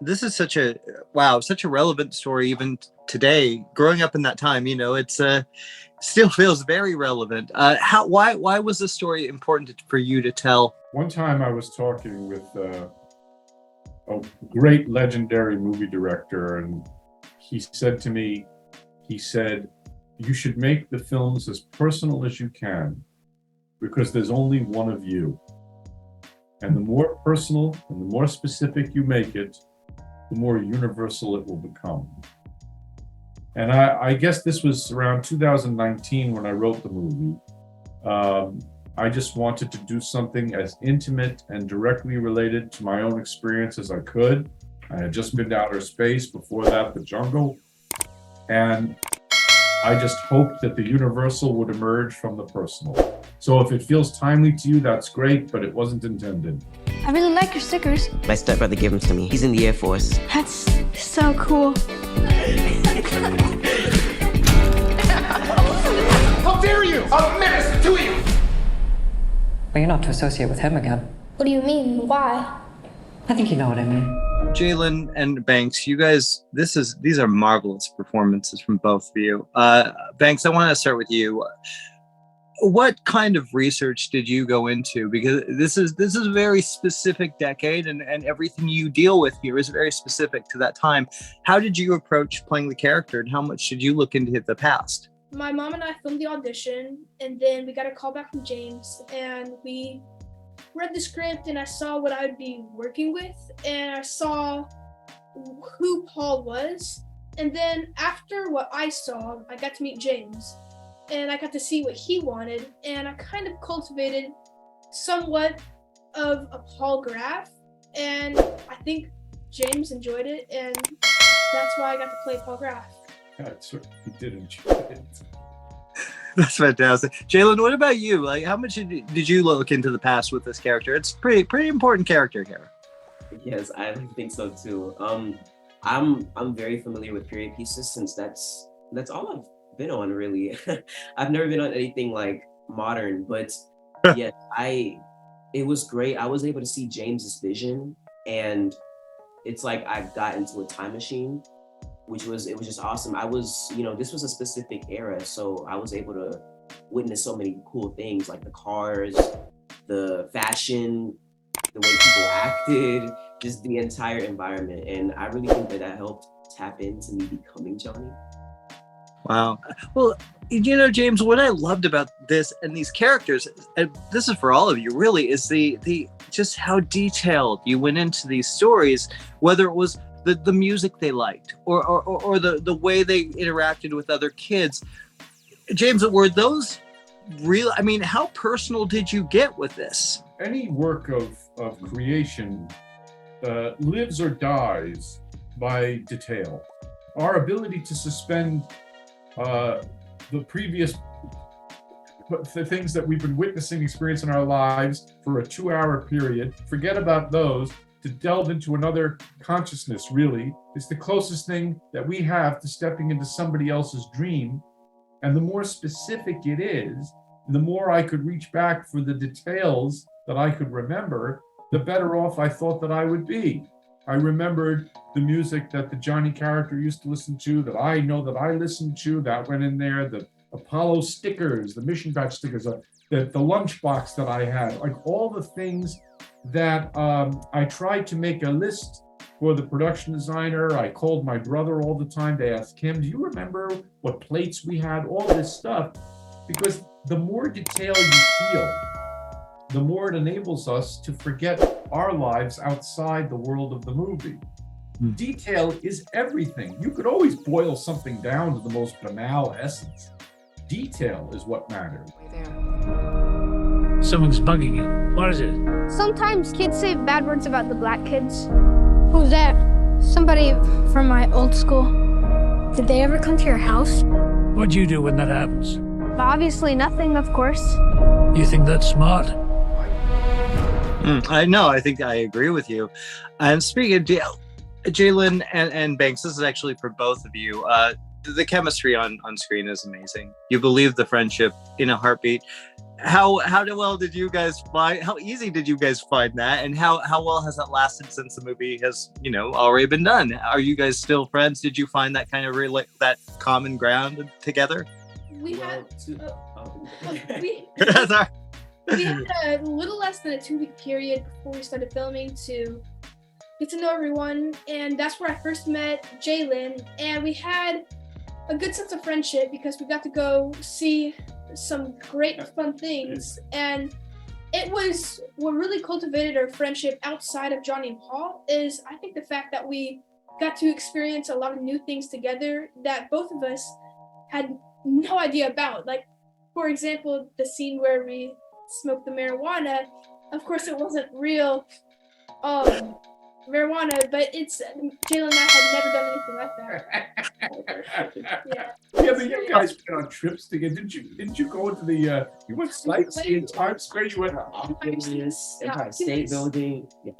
this is such a relevant story even today. Growing up in that time, it's still feels very relevant. Why was this story important for you to tell? One time I was talking with a great legendary movie director, and he said to me, you should make the films as personal as you can, because there's only one of you. And the more personal and the more specific you make it, the more universal it will become. And I guess this was around 2019 when I wrote the movie. I just wanted to do something as intimate and directly related to my own experience as I could. I had just been to outer space, before that, the jungle. And I just hoped that the universal would emerge from the personal. So if it feels timely to you, that's great, but it wasn't intended. I really like your stickers. My stepbrother gave them to me. He's in the Air Force. That's so cool. How dare you! A menace to you! But you're not to associate with him again. What do you mean? Why? I think you know what I mean. Jaylin and Banks, you guys, these are marvelous performances from both of you. Banks, I want to start with you. What kind of research did you go into? Because this is a very specific decade, and everything you deal with here is very specific to that time. How did you approach playing the character, and how much did you look into the past? My mom and I filmed the audition, and then we got a call back from James, and we read the script, and I saw what I would be working with, and I saw who Paul was. And then after what I saw, I got to meet James, and I got to see what he wanted, and I kind of cultivated somewhat of a Paul graph, and I think James enjoyed it, and that's why I got to play Paul Graff. I certainly did enjoy it. That's fantastic. Jaylin, what about you? Like, how much did you look into the past with this character? It's pretty important character here. Yes, I think so too. I'm very familiar with period pieces, since that's all I've been on, really. I've never been on anything like modern, but yes, it was great. I was able to see James's vision, and it's like I got into a time machine, it was just awesome. I was, this was a specific era, so I was able to witness so many cool things, like the cars, the fashion, the way people acted, just the entire environment. And I really think that helped tap into me becoming Johnny. Wow. Well, James, what I loved about this and these characters, and this is for all of you really, is the just how detailed you went into these stories, whether it was the music they liked or the way they interacted with other kids. James, were those real? I mean, how personal did you get with this? Any work of creation lives or dies by detail. Our ability to suspend the previous the things that we've been witnessing, experiencing in our lives for a 2-hour period, forget about those, to delve into another consciousness, really, is the closest thing that we have to stepping into somebody else's dream. And the more specific it is, the more I could reach back for the details that I could remember, the better off I thought that I would be. I remembered the music that the Johnny character used to listen to, that I know that I listened to, that went in there, the Apollo stickers, the mission badge stickers, the lunchbox that I had, like all the things that I tried to make a list for the production designer. I called my brother all the time to ask him, do you remember what plates we had, all this stuff? Because the more detail you feel, the more it enables us to forget our lives outside the world of the movie. Detail is everything. You could always boil something down to the most banal essence. Detail is what matters. Someone's bugging you. What is it? Sometimes kids say bad words about the black kids. Who's that? Somebody from my old school. Did they ever come to your house? What do you do when that happens? Obviously nothing, of course. You think that's smart? I know. I think I agree with you. And speaking of Jaylin and Banks, this is actually for both of you. The chemistry on screen is amazing. You believe the friendship in a heartbeat. How well did you guys find? How easy did you guys find that? And how well has that lasted since the movie has already been done? Are you guys still friends? Did you find that kind of that common ground together? We had we Sorry. we had a little less than a 2-week period before we started filming to get to know everyone, and that's where I first met Jaylin, and we had a good sense of friendship because we got to go see some great fun things, and it was what really cultivated our friendship outside of Johnny and Paul is I think the fact that we got to experience a lot of new things together that both of us had no idea about. Like, for example, the scene where we smoked the marijuana. Of course, it wasn't real marijuana, but it's Jaylin and I had never done anything like that. Yeah, but you guys went on trips together. Didn't you go into the you went sightseeing in Times Square? You went to Empire State Building. Yeah.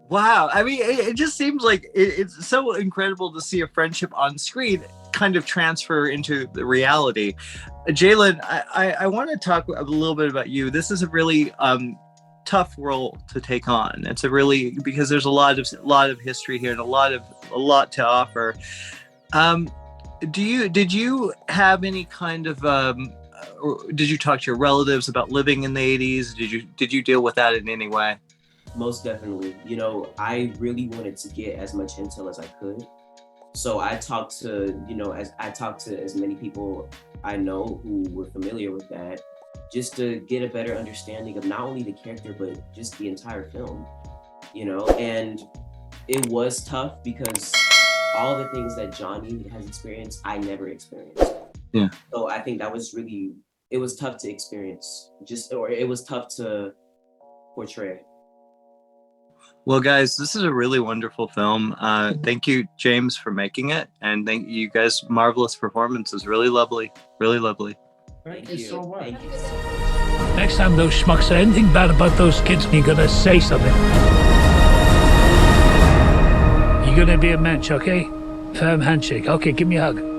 Wow. I mean, it just seems like it's so incredible to see a friendship on screen kind of transfer into the reality. Jaylin, I want to talk a little bit about you. This is a really tough role to take on. It's a really, because there's a lot of history here and a lot to offer. Did you have any kind of or did you talk to your relatives about living in the 80s? Did you deal with that in any way? Most definitely. I really wanted to get as much intel as I could. So I talked to as many people I know who were familiar with that, just to get a better understanding of not only the character, but just the entire film, and it was tough because all the things that Johnny has experienced, I never experienced. Yeah. So I think that was it was tough to experience, or it was tough to portray. Well, guys, this is a really wonderful film. Thank you, James, for making it. And thank you guys. Marvelous performances. Really lovely. Really lovely. Thank you so much. Thank you. Next time those schmucks say anything bad about those kids, you're gonna say something. You're gonna be a mensch, okay? Firm handshake. Okay, give me a hug.